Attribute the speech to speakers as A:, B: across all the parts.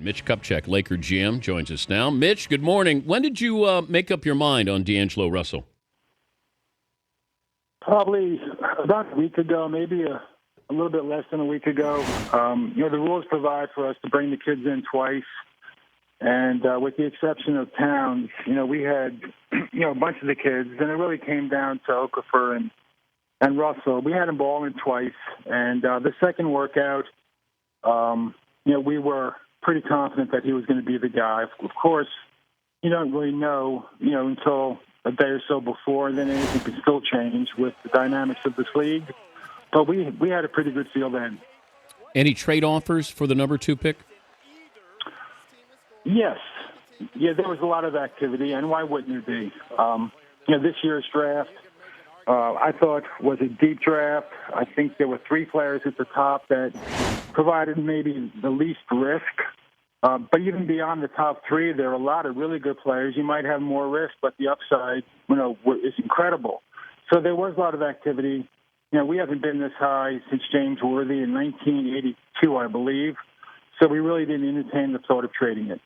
A: Mitch Kupchak, Laker GM, joins us now. Mitch, good morning. When did you make up your mind on D'Angelo Russell?
B: Probably about a week ago, maybe a little bit less than a week ago. The rules provide for us to bring the kids in twice. And with the exception of Towns, we had, a bunch of the kids, and it really came down to Okafor and Russell. We had them balling twice. And the second workout, we were pretty confident that he was going to be the guy. Of course, you don't really know, until a day or so before, and then anything can still change with the dynamics of this league. But we had a pretty good feel then.
A: Any trade offers for the number 2 pick?
B: Yes. Yeah, there was a lot of activity, and why wouldn't there be? This year's draft, I thought, was a deep draft. I think there were 3 players at the top that provided maybe the least risk. But even beyond the top 3, there are a lot of really good players. You might have more risk, but the upside, is incredible. So there was a lot of activity. We haven't been this high since James Worthy in 1982, I believe. So we really didn't entertain the thought of trading it.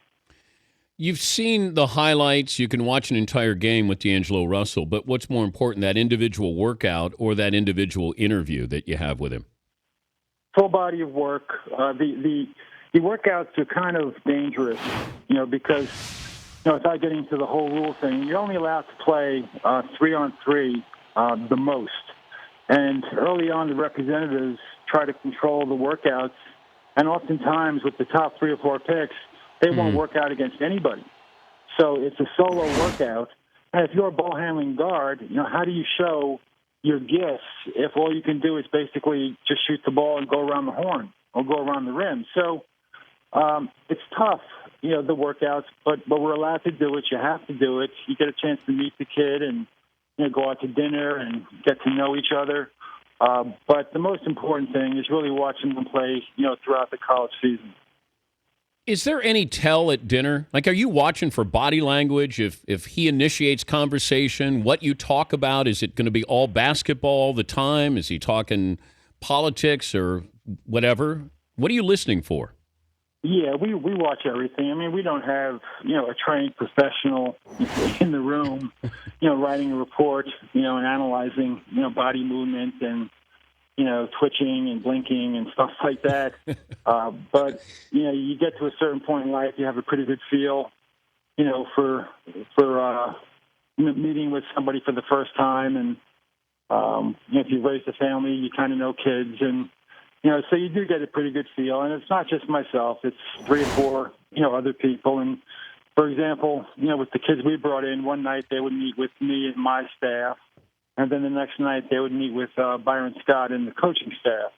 A: You've seen the highlights. You can watch an entire game with D'Angelo Russell. But what's more important, that individual workout or that individual interview that you have with him?
B: Full body of work. The workouts are kind of dangerous, because, without getting into the whole rule thing, you're only allowed to play 3-on-3 the most. And early on, the representatives try to control the workouts. And oftentimes, with the top 3 or 4 picks, they won't work out against anybody. So it's a solo workout. And if you're a ball-handling guard, how do you show your gifts if all you can do is basically just shoot the ball and go around the horn or go around the rim? So it's tough, the workouts, but we're allowed to do it. You have to do it. You get a chance to meet the kid and go out to dinner and get to know each other. But the most important thing is really watching them play, throughout the college season.
A: Is there any tell at dinner? Like, are you watching for body language? If he initiates conversation, what you talk about, is it going to be all basketball all the time? Is he talking politics or whatever? What are you listening for?
B: Yeah, we watch everything. I mean, we don't have, a trained professional in the room, writing a report, and analyzing, body movement and, twitching and blinking and stuff like that. But, you get to a certain point in life, you have a pretty good feel, for meeting with somebody for the first time. And, if you've raised a family, you kind of know kids. And, so you do get a pretty good feel. And it's not just myself. It's 3 or 4, other people. And, for example, with the kids we brought in, one night they would meet with me and my staff. And then the next night they would meet with Byron Scott and the coaching staff.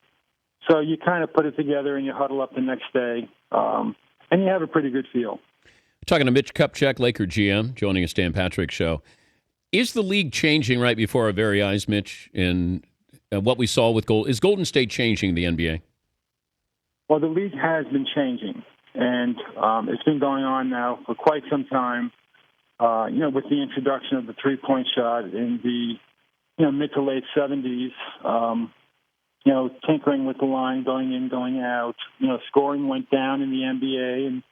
B: So you kind of put it together and you huddle up the next day, and you have a pretty good feel.
A: Talking to Mitch Kupchak, Laker GM, joining us, Dan Patrick Show. Is the league changing right before our very eyes, Mitch, in what we saw with Is Golden State changing the NBA?
B: Well, the league has been changing, and it's been going on now for quite some time, with the introduction of the three-point shot in the mid to late 70s, tinkering with the line, going in, going out. Scoring went down in the NBA, and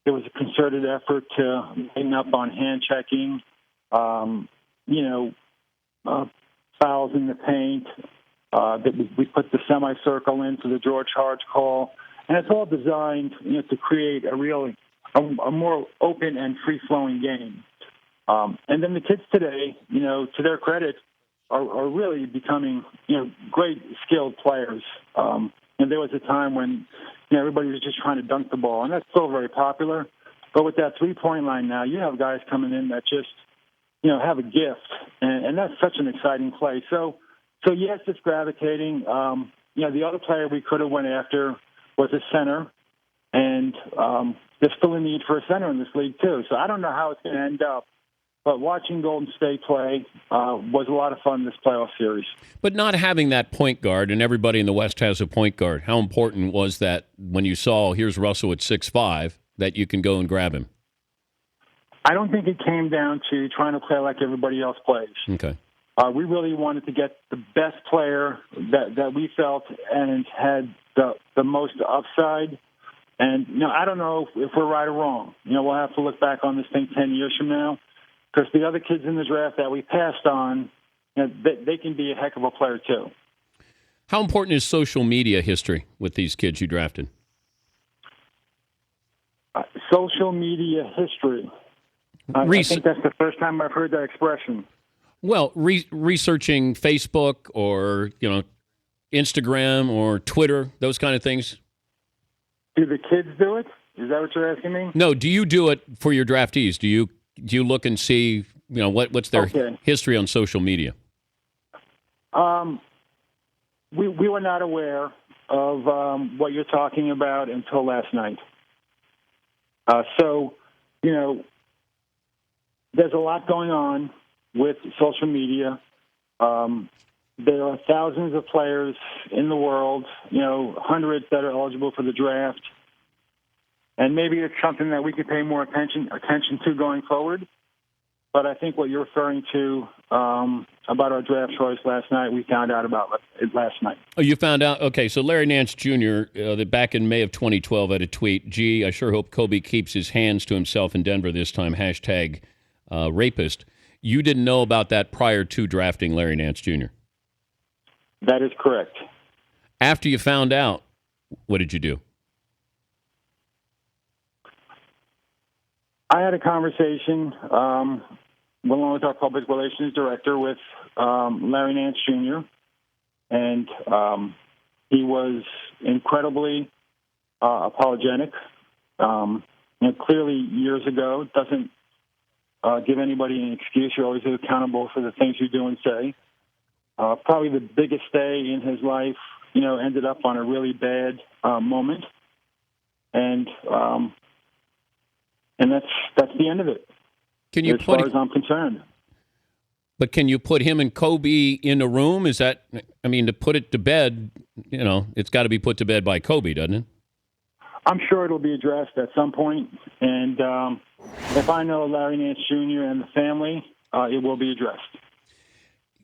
B: there was a concerted effort to lighten up on hand checking, fouls in the paint. That we put the semicircle in for the George Harge call. And it's all designed, to create a more open and free-flowing game. And then the kids today, to their credit, are really becoming, great skilled players. And there was a time when, everybody was just trying to dunk the ball, and that's still very popular. But with that three-point line now, you have guys coming in that just, have a gift, and that's such an exciting play. So yes, it's gravitating. The other player we could have went after was a center, and there's still a need for a center in this league too. So I don't know how it's going to end up. But watching Golden State play was a lot of fun this playoff series.
A: But not having that point guard, and everybody in the West has a point guard, how important was that when you saw, here's Russell at 6'5", that you can go and grab him?
B: I don't think it came down to trying to play like everybody else plays.
A: Okay.
B: We really wanted to get the best player that we felt and had the most upside. And, I don't know if we're right or wrong. We'll have to look back on this thing 10 years from now, because the other kids in the draft that we passed on, they can be a heck of a player too.
A: How important is social media history with these kids you drafted?
B: Social media history. I think that's the first time I've heard that expression.
A: Well, researching Facebook or, Instagram or Twitter, those kind of things.
B: Do the kids do it? Is that what you're asking me?
A: No, do you do it for your draftees? Do you look and see, what's their history on social media?
B: We were not aware of what you're talking about until last night. So, there's a lot going on with social media. There are thousands of players in the world, hundreds that are eligible for the draft. And maybe it's something that we could pay more attention to going forward. But I think what you're referring to about our draft choice last night, we found out about it last night.
A: Oh, you found out? Okay, so Larry Nance Jr., that back in May of 2012 had a tweet, "Gee, I sure hope Kobe keeps his hands to himself in Denver this time, hashtag rapist." You didn't know about that prior to drafting Larry Nance Jr.?
B: That is correct.
A: After you found out, what did you do?
B: I had a conversation along with our public relations director with Larry Nance Jr., and he was incredibly apologetic. Clearly, years ago, doesn't give anybody an excuse. You're always accountable for the things you do and say. Probably the biggest day in his life, ended up on a really bad moment, and that's the end of it. As far as I'm concerned.
A: But can you put him and Kobe in a room? Is that, to put it to bed, it's got to be put to bed by Kobe, doesn't it?
B: I'm sure it'll be addressed at some point. And if I know Larry Nance Jr. and the family, it will be addressed.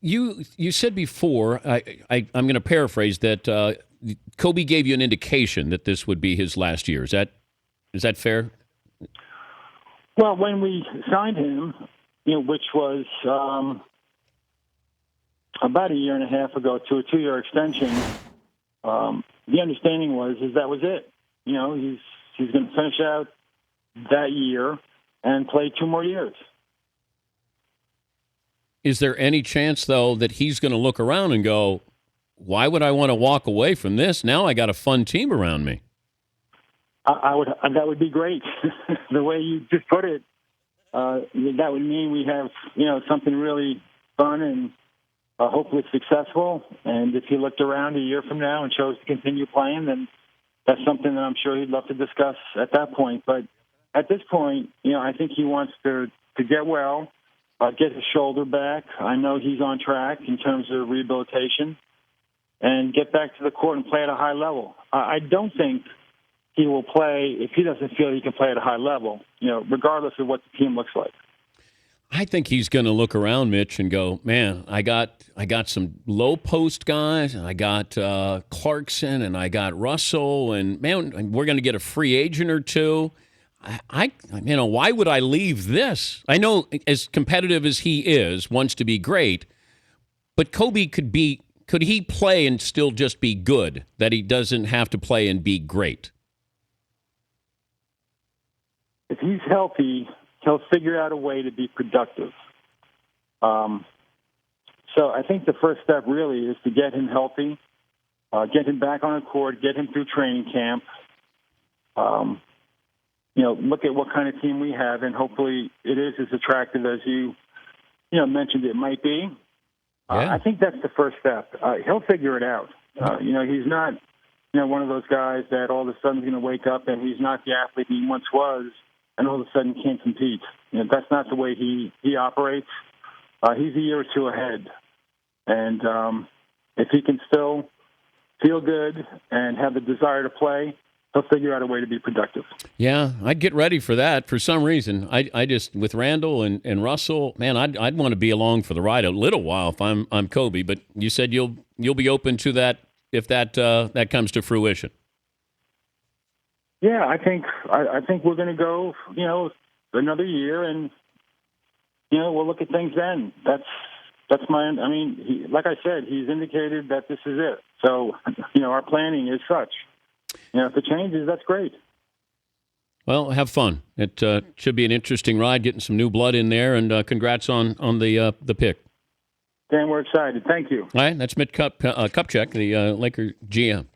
A: You said before, I'm going to paraphrase, that Kobe gave you an indication that this would be his last year. Is that fair?
B: Well, when we signed him, which was about a year and a half ago to a 2-year extension, the understanding was that was it. He's going to finish out that year and play 2 more years.
A: Is there any chance, though, that he's going to look around and go, why would I want to walk away from this? Now I got a fun team around me.
B: I would. That would be great. The way you just put it, that would mean we have, something really fun and hopefully successful. And if he looked around a year from now and chose to continue playing, then that's something that I'm sure he'd love to discuss at that point. But at this point, I think he wants to get well, get his shoulder back. I know he's on track in terms of rehabilitation, and get back to the court and play at a high level. I don't think he will play if he doesn't feel he can play at a high level, regardless of what the team looks like.
A: I think he's going to look around, Mitch, and go, man, I got some low post guys, and I got Clarkson, and I got Russell, and man, we're going to get a free agent or two. Why would I leave this? I know, as competitive as he is, wants to be great, but Kobe could he play and still just be good, that he doesn't have to play and be great?
B: If he's healthy, he'll figure out a way to be productive. So I think the first step really is to get him healthy, get him back on the court, get him through training camp. Look at what kind of team we have, and hopefully it is as attractive as you mentioned it might be.
A: Yeah.
B: I think that's the first step. He'll figure it out. He's not one of those guys that all of a sudden is going to wake up and he's not the athlete he once was, and all of a sudden can't compete. That's not the way he operates. He's a year or two ahead. And if he can still feel good and have the desire to play, he'll figure out a way to be productive.
A: Yeah, I'd get ready for that for some reason. I just, with Randall and Russell, man, I'd want to be along for the ride a little while if I'm Kobe. But you said you'll be open to that if that comes to fruition.
B: Yeah, I think we're going to go, another year, and we'll look at things then. That's my. I mean, like I said, he's indicated that this is it. So, our planning is such. If it changes, that's great.
A: Well, have fun. It should be an interesting ride, getting some new blood in there, and congrats on the pick.
B: Dan, we're excited. Thank you.
A: All right, that's Mitch Kupchak, the Laker GM.